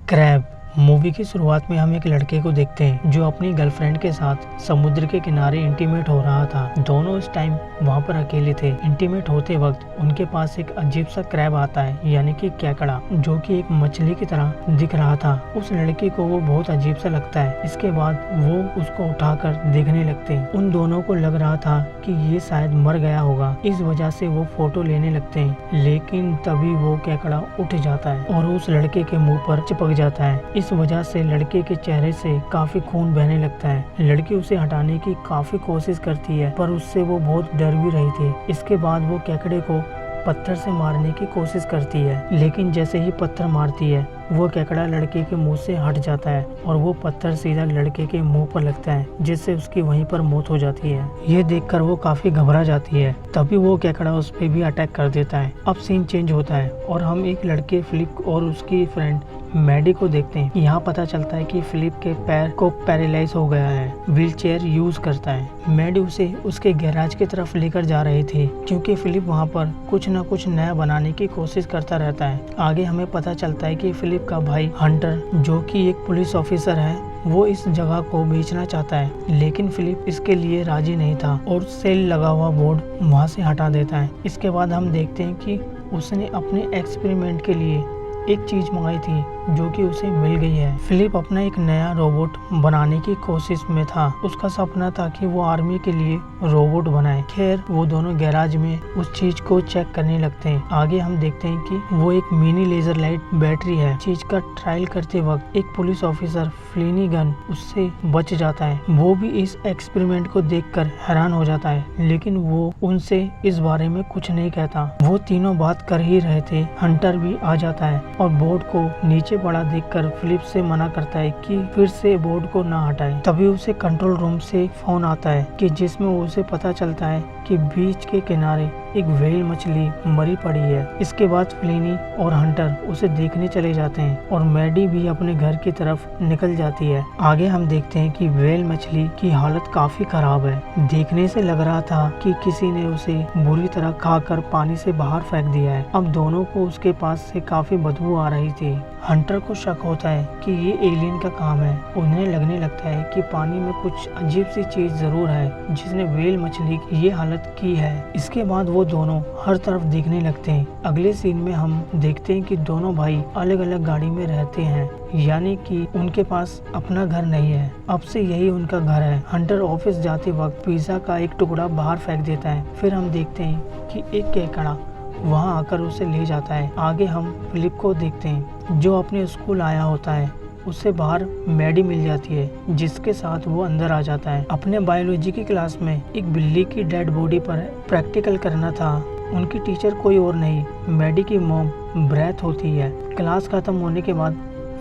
Crab movie की शुरुआत में हम एक लड़के को देखते हैं जो अपनी गर्लफ्रेंड के साथ समुद्र के किनारे इंटीमेट हो रहा था। दोनों इस टाइम वहां पर अकेले थे। इंटीमेट होते वक्त उनके पास एक अजीब सा क्रैब आता है, यानी कि केकड़ा, जो कि एक मछली की तरह दिख रहा था। उस लड़की को वो बहुत अजीब सा लगता है। इसके बाद वो उसको उठाकर देखने लगते हैं। उन दोनों को लग रहा था कि ये शायद मर गया होगा, इस वजह से वो फोटो लेने लगते हैं। लेकिन तभी वो केकड़ा उठ जाता है और उस लड़के के मुंह पर चिपक जाता है। इस वजह से लड़के के चेहरे से काफी खून बहने लगता है। लड़की उसे हटाने की काफी कोशिश करती है, पर उससे वो बहुत डर भी रही थी। इसके बाद वो केकड़े को पत्थर से मारने की कोशिश करती है, लेकिन जैसे ही पत्थर मारती है वो केकड़ा लड़के के मुंह से हट जाता है और वो पत्थर सीधा लड़के के मुंह पर लगता है, जिससे उसकी वहीं पर मौत हो जाती है। ये देखकर वो काफी घबरा जाती है। तभी वो केकड़ा उस पे भी अटैक कर देता है। अब सीन चेंज होता है और हम एक लड़के फिलिप और उसकी फ्रेंड मैडी को देखते हैं। यहाँ पता चलता है कि फिलिप के पैर को पैरालाइज हो गया है, व्हील चेयर यूज करता है। मैडी उसे उसके गैराज की तरफ लेकर जा रही थी, क्योंकि फिलिप वहाँ पर कुछ न कुछ नया बनाने की कोशिश करता रहता है। आगे हमें पता चलता है कि फिलिप का भाई हंटर, जो कि एक पुलिस ऑफिसर है, वो इस जगह को बेचना चाहता है, लेकिन फिलिप इसके लिए राजी नहीं था और सेल लगा हुआ बोर्ड वहाँ से हटा देता है। इसके बाद हम देखते हैं कि उसने अपने एक्सपेरिमेंट के लिए एक चीज मंगाई थी जो कि उसे मिल गई है। फिलिप अपना एक नया रोबोट बनाने की कोशिश में था। उसका सपना था कि वो आर्मी के लिए रोबोट बनाए। खैर, वो दोनों गैराज में उस चीज को चेक करने लगते हैं। आगे हम देखते हैं कि वो एक मिनी लेजर लाइट बैटरी है। चीज का ट्रायल करते वक्त एक पुलिस ऑफिसर फ्लिनी गन उससे बच जाता है। वो भी इस एक्सपेरिमेंट को देखकर हैरान हो जाता है, लेकिन वो उनसे इस बारे में कुछ नहीं कहता। वो तीनों बात कर ही रहे थे। हंटर भी आ जाता है और बोर्ड को नीचे पड़ा देखकर फिलिप से मना करता है कि फिर से बोर्ड को ना हटाए। तभी उसे कंट्रोल रूम से फोन आता है कि जिसमें उसे पता चलता है कि बीच के किनारे एक व्हेल मछली मरी पड़ी है। इसके बाद फ्लिनी और हंटर उसे देखने चले जाते हैं और मैडी भी अपने घर की तरफ निकल जाती है। आगे हम देखते हैं कि व्हेल मछली की हालत काफी खराब है। देखने से लग रहा था कि किसी ने उसे बुरी तरह खाकर पानी से बाहर फेंक दिया है। अब दोनों को उसके पास से काफी बदबू आ रही थी। हंटर को शक होता है कि ये एलियन का काम है। उन्हें लगने लगता है कि पानी में कुछ अजीब सी चीज जरूर है जिसने व्हेल मछली की ये हालत की है। इसके बाद वो दोनों हर तरफ देखने लगते हैं। अगले सीन में हम देखते हैं कि दोनों भाई अलग अलग गाड़ी में रहते हैं, यानी कि उनके पास अपना घर नहीं है। अब से यही उनका घर है। हंटर ऑफिस जाते वक्त पिज्जा का एक टुकड़ा बाहर फेंक देता है। फिर हम देखते हैं कि एक केकड़ा वहां आकर उसे ले जाता है। आगे हम फिलिप को देखते हैं जो अपने स्कूल आया होता है। उससे बाहर मैडी मिल जाती है, जिसके साथ वो अंदर आ जाता है। अपने बायोलॉजी की क्लास में एक बिल्ली की डेड बॉडी पर प्रैक्टिकल करना था। उनकी टीचर कोई और नहीं, मैडी की मॉम ब्रेथ होती है। क्लास खत्म होने के बाद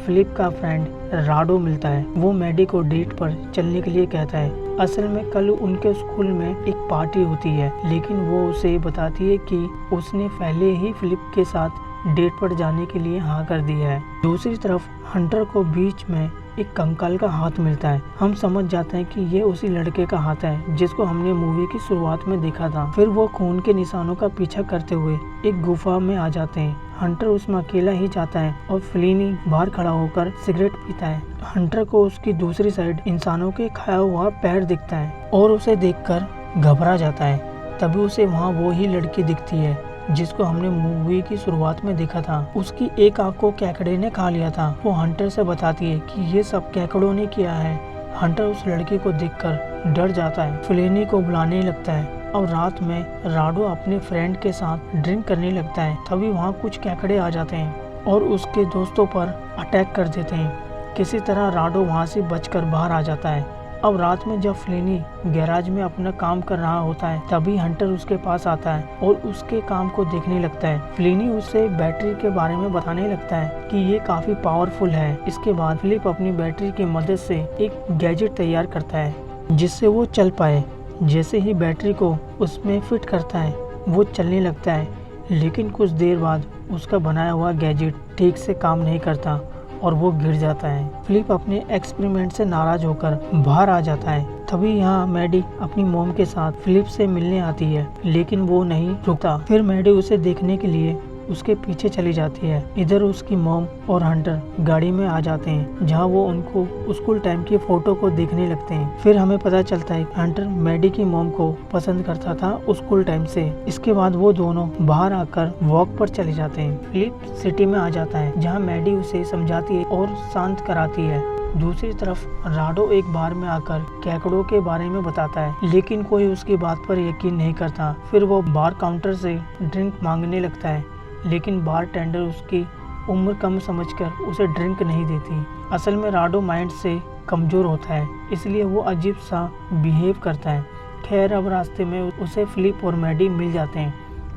फिलिप का फ्रेंड राडो मिलता है। वो मैडी को डेट पर चलने के लिए कहता है। असल में कल उनके स्कूल में एक पार्टी होती है, लेकिन वो उसे बताती है कि उसने पहले ही फिलिप के साथ डेट पर जाने के लिए हाँ कर दी है। दूसरी तरफ हंटर को बीच में एक कंकाल का हाथ मिलता है। हम समझ जाते हैं कि ये उसी लड़के का हाथ है जिसको हमने मूवी की शुरुआत में देखा था। फिर वो खून के निशानों का पीछा करते हुए एक गुफा में आ जाते हैं। हंटर उसमें अकेला ही जाता है और फ्लिनी बाहर खड़ा होकर सिगरेट पीता है। हंटर को उसकी दूसरी साइड इंसानों के खाया हुआ पैर दिखता है और उसे देखकर घबरा जाता है। तभी उसे वहाँ वो ही लड़की दिखती है जिसको हमने मूवी की शुरुआत में देखा था। उसकी एक आंख को केकड़े ने खा लिया था। वो हंटर से बताती है कि ये सब केकड़ों ने किया है। हंटर उस लड़की को देखकर डर जाता है, फ्लिनी को बुलाने लगता है और रात में राडो अपने फ्रेंड के साथ ड्रिंक करने लगता है। तभी वहाँ कुछ केकड़े आ जाते हैं और उसके दोस्तों पर अटैक कर देते हैं। किसी तरह राडो वहाँ से बचकर बाहर आ जाता है। अब रात में जब फ्लिनी गैराज में अपना काम कर रहा होता है, तभी हंटर उसके पास आता है और उसके काम को देखने लगता है। फ्लिनी उसे बैटरी के बारे में बताने लगता है कि ये काफी पावरफुल है। इसके बाद फिलिप अपनी बैटरी की मदद से एक गैजेट तैयार करता है जिससे वो चल पाए। जैसे ही बैटरी को उसमें फिट करता है, वो चलने लगता है, लेकिन कुछ देर बाद उसका बनाया हुआ गैजेट ठीक से काम नहीं करता और वो गिर जाता है। फिलिप अपने एक्सपेरिमेंट से नाराज होकर बाहर आ जाता है। तभी यहाँ मैडी अपनी मॉम के साथ फिलिप से मिलने आती है, लेकिन वो नहीं रुकता। फिर मैडी उसे देखने के लिए उसके पीछे चली जाती है। इधर उसकी मॉम और हंटर गाड़ी में आ जाते हैं, जहाँ वो उनको स्कूल टाइम की फोटो को देखने लगते हैं। फिर हमें पता चलता है हंटर मैडी की मॉम को पसंद करता था स्कूल टाइम से। इसके बाद वो दोनों बाहर आकर वॉक पर चले जाते हैं। फिलिप सिटी में आ जाता है, जहाँ मैडी उसे समझाती है और शांत कराती है। दूसरी तरफ राडो एक बार में आकर केकड़ों के बारे में बताता है, लेकिन कोई उसकी बात पर यकीन नहीं करता। फिर वो बार काउंटर से ड्रिंक मांगने लगता है, लेकिन बार टेंडर उसकी उम्र कम समझकर उसे ड्रिंक नहीं देती। असल में राडो माइंड से कमजोर होता है, इसलिए वो अजीब सा बिहेव करता है। खैर, अब रास्ते में उसे फिलिप और मैडी मिल जाते हैं।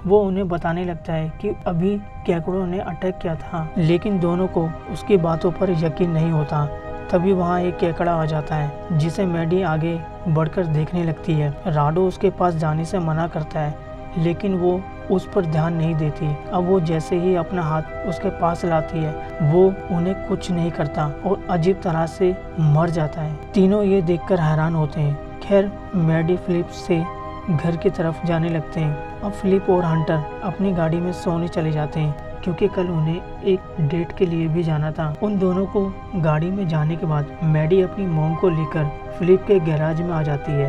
वो उन्हें बताने लगता है कि अभी केकड़ों ने अटैक किया था, लेकिन दोनों को उसकी बातों पर यकीन नहीं होता। तभी वहाँ एक केकड़ा आ जाता है, जिसे मैडी आगे बढ़कर देखने लगती है। राडो उसके पास जाने से मना करता है, लेकिन वो उस पर ध्यान नहीं देती। अब वो जैसे ही अपना हाथ उसके पास लाती है, वो उन्हें कुछ नहीं करता और अजीब तरह से मर जाता है। तीनों ये देखकर हैरान होते हैं। खैर, मैडी फिलिप से घर की तरफ जाने लगते हैं। अब फिलिप और हंटर अपनी गाड़ी में सोने चले जाते हैं, क्योंकि कल उन्हें एक डेट के लिए भी जाना था। उन दोनों को गाड़ी में जाने के बाद मैडी अपनी मॉम को लेकर फिलिप के गैराज में आ जाती है।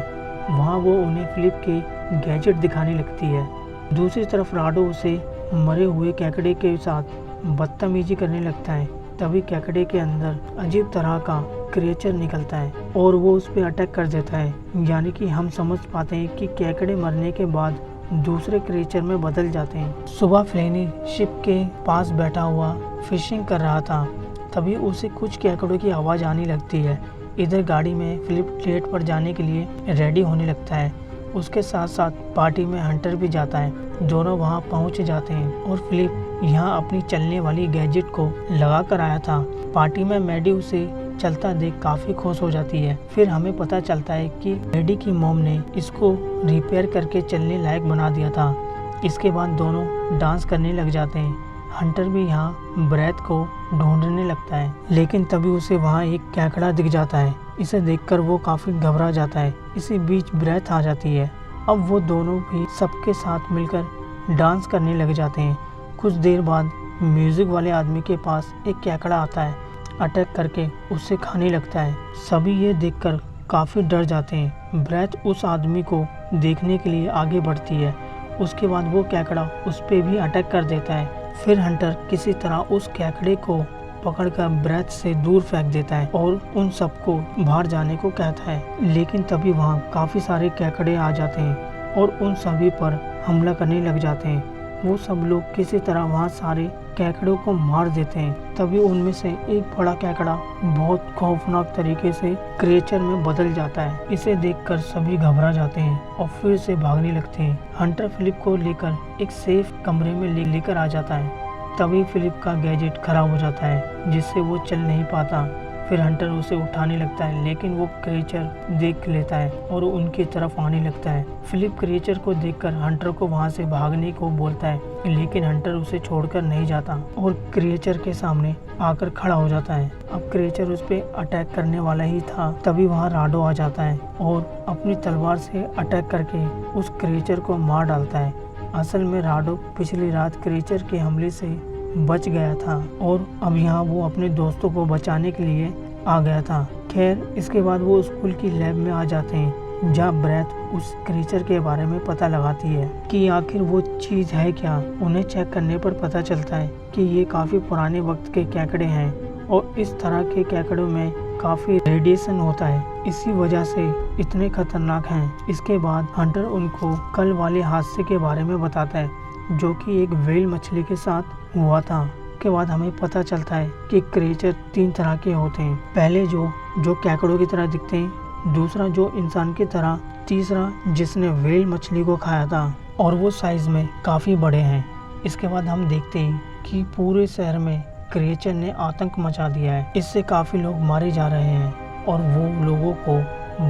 वहाँ वो उन्हें फिलिप के गैजेट दिखाने लगती है। दूसरी तरफ राडो उसे मरे हुए केकड़े के साथ बदतमीजी करने लगता है। तभी केकड़े के अंदर अजीब तरह का क्रिएचर निकलता है और वो उस पर अटैक कर देता है। यानी कि हम समझ पाते हैं कि केकड़े मरने के बाद दूसरे क्रिएचर में बदल जाते हैं। सुबह फ्लेनी शिप के पास बैठा हुआ फिशिंग कर रहा था, तभी उसे कुछ केकड़ों की आवाज़ आने लगती है। इधर गाड़ी में फिलिप डेट पर जाने के लिए रेडी होने लगता है। उसके साथ साथ पार्टी में हंटर भी जाता है। दोनों वहां पहुंच जाते हैं और फिलिप यहां अपनी चलने वाली गैजेट को लगा कर आया था। पार्टी में मैडी उसे चलता देख काफी खुश हो जाती है। फिर हमें पता चलता है कि मैडी की मॉम ने इसको रिपेयर करके चलने लायक बना दिया था। इसके बाद दोनों डांस करने लग जाते हैं। हंटर भी यहाँ ब्रेथ को ढूंढने लगता है, लेकिन तभी उसे वहाँ एक केकड़ा दिख जाता है। इसे देखकर वो काफी घबरा जाता है। इसी बीच ब्रेथ आ जाती है। अब वो दोनों भी सबके साथ मिलकर डांस करने लग जाते हैं। कुछ देर बाद म्यूजिक वाले आदमी के पास एक केकड़ा आता है, अटैक करके उससे खाने लगता है। सभी ये देखकर काफी डर जाते हैं। ब्रेथ उस आदमी को देखने के लिए आगे बढ़ती है। उसके बाद वो केकड़ा उस पे भी अटैक कर देता है। फिर हंटर किसी तरह उस केकड़े को पकड़कर ब्रेथ से दूर फेंक देता है और उन सबको बाहर जाने को कहता है। लेकिन तभी वहाँ काफी सारे केकड़े आ जाते हैं और उन सभी पर हमला करने लग जाते हैं। वो सब लोग किसी तरह वहाँ सारे केकड़ों को मार देते हैं। तभी उनमें से एक बड़ा केकड़ा बहुत खौफनाक तरीके से क्रिएचर में बदल जाता है। इसे देखकर सभी घबरा जाते हैं और फिर से भागने लगते हैं। हंटर फिलिप को लेकर एक सेफ कमरे में लेकर आ जाता है। तभी फिलिप का गैजेट खराब हो जाता है, जिससे वो चल नहीं पाता। फिर हंटर उसे उठाने लगता है, लेकिन वो क्रिएचर देख लेता है और उनकी तरफ आने लगता है। फिलिप क्रिएचर को देखकर हंटर को वहां से भागने को बोलता है, लेकिन हंटर उसे छोड़कर नहीं जाता और क्रिएचर के सामने आकर खड़ा हो जाता है। अब क्रिएचर उस पर अटैक करने वाला ही था। तभी वहाँ राडो आ जाता है और अपनी तलवार से अटैक करके उस क्रिएचर को मार डालता है। असल में राडो पिछली रात क्रिएचर के हमले से बच गया था और अब यहाँ वो अपने दोस्तों को बचाने के लिए आ गया था। खैर, इसके बाद वो स्कूल की लैब में आ जाते हैं, जहाँ ब्रेथ उस क्रीचर के बारे में पता लगाती है कि आखिर वो चीज़ है क्या। उन्हें चेक करने पर पता चलता है कि ये काफ़ी पुराने वक्त के केकड़े हैं और इस तरह के केकड़ों में काफ़ी रेडिएशन होता है, इसी वजह से इतने खतरनाक हैं। इसके बाद हंटर उनको कल वाले हादसे के बारे में बताता है, जो कि एक व्हेल मछली के साथ हुआ था। के बाद हमें पता चलता है कि क्रिएचर 3 तरह के होते हैं। पहले जो केकड़ों की तरह दिखते हैं, दूसरा जो इंसान की तरह, तीसरा जिसने व्हेल मछली को खाया था और वो साइज में काफ़ी बड़े हैं। इसके बाद हम देखते हैं कि पूरे शहर में क्रिएचर ने आतंक मचा दिया है। इससे काफ़ी लोग मारे जा रहे हैं और वो लोगों को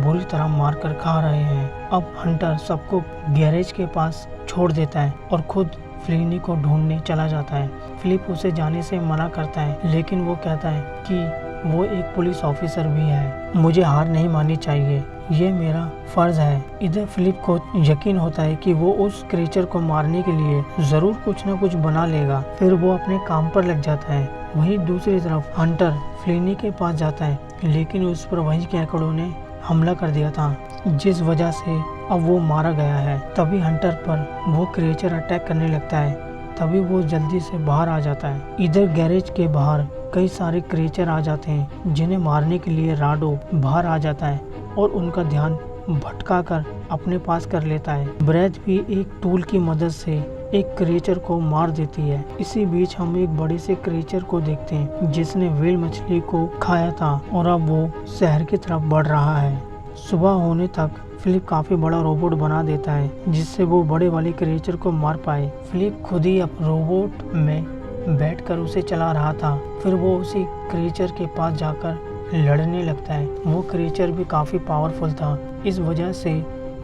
बुरी तरह मारकर खा रहे हैं। अब हंटर सबको गैरेज के पास छोड़ देता है और खुद फ्लेनी को ढूंढने चला जाता है। फिलिप उसे जाने से मना करता है, लेकिन वो कहता है कि वो एक पुलिस ऑफिसर भी है। मुझे हार नहीं माननी चाहिए, ये मेरा फर्ज है। इधर फिलिप को यकीन होता है कि वो उस क्रीचर को मारने के लिए जरूर कुछ न कुछ बना लेगा। फिर वो अपने काम पर लग जाता है। वहीं दूसरी तरफ हंटर फ्लिनी के पास जाता है, लेकिन उस पर वही कैकड़ों ने हमला कर दिया था, जिस वजह से अब वो मारा गया है। तभी हंटर पर वो क्रिएचर अटैक करने लगता है। तभी वो जल्दी से बाहर आ जाता है। इधर गैरेज के बाहर कई सारे क्रिएचर आ जाते हैं, जिन्हें मारने के लिए राडो बाहर आ जाता है और उनका ध्यान भटका कर अपने पास कर लेता है। ब्रेथ भी एक टूल की मदद से एक क्रिएचर को मार देती है। इसी बीच हम एक बड़े से क्रिएचर को देखते हैं, जिसने व्हेल मछली को खाया था और अब वो शहर की तरफ बढ़ रहा है। सुबह होने तक फिलिप काफी बड़ा रोबोट बना देता है, जिससे वो बड़े वाले क्रिएचर को मार पाए। फिलिप खुद ही अब रोबोट में बैठकर उसे चला रहा था। फिर वो उसी क्रिएचर के पास जाकर लड़ने लगता है। वो क्रिएचर भी काफी पावरफुल था, इस वजह से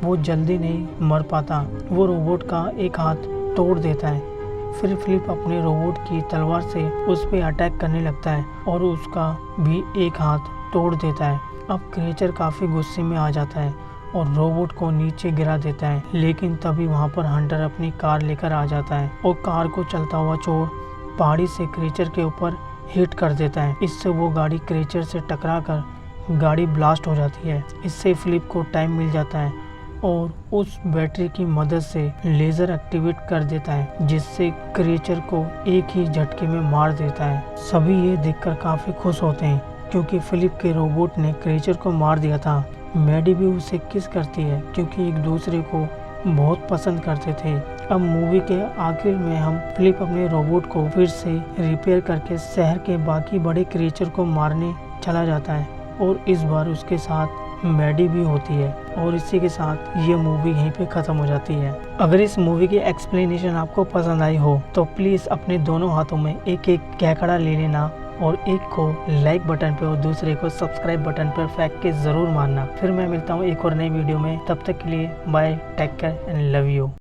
वो जल्दी नहीं मर पाता। वो रोबोट का एक हाथ तोड़ देता है। फिर फिलिप अपने रोबोट की तलवार से उस पे अटैक करने लगता है और उसका भी एक हाथ तोड़ देता है। अब क्रिएचर काफी गुस्से में आ जाता है और रोबोट को नीचे गिरा देता है, लेकिन तभी वहाँ पर हंटर अपनी कार लेकर आ जाता है और कार को चलता हुआ चोर पहाड़ी से क्रिएचर के ऊपर हिट कर देता है। इससे वो गाड़ी क्रिएचर से टकराकर गाड़ी ब्लास्ट हो जाती है। इससे फिलिप को टाइम मिल जाता है और उस बैटरी की मदद से लेजर एक्टिवेट कर देता है, जिससे क्रिएचर को एक ही झटके में मार देता है। सभी ये देखकर काफी खुश होते हैं, क्योंकि फिलिप के रोबोट ने क्रिएचर को मार दिया था। मैडी भी उसे किस करती है, क्योंकि एक दूसरे को बहुत पसंद करते थे। अब मूवी के आखिर में हम फिलिप अपने रोबोट को फिर से रिपेयर करके शहर के बाकी बड़े क्रिएचर को मारने चला जाता है और इस बार उसके साथ मैडी भी होती है। और इसी के साथ ये मूवी यहीं पे खत्म हो जाती है। अगर इस मूवी की एक्सप्लेनेशन आपको पसंद आई हो तो प्लीज अपने दोनों हाथों में एक एक कैकड़ा ले लेना और एक को लाइक बटन पे और दूसरे को सब्सक्राइब बटन पर फेंक के जरूर मारना। फिर मैं मिलता हूँ एक और नई वीडियो में, तब तक के लिए bye, take care and love you.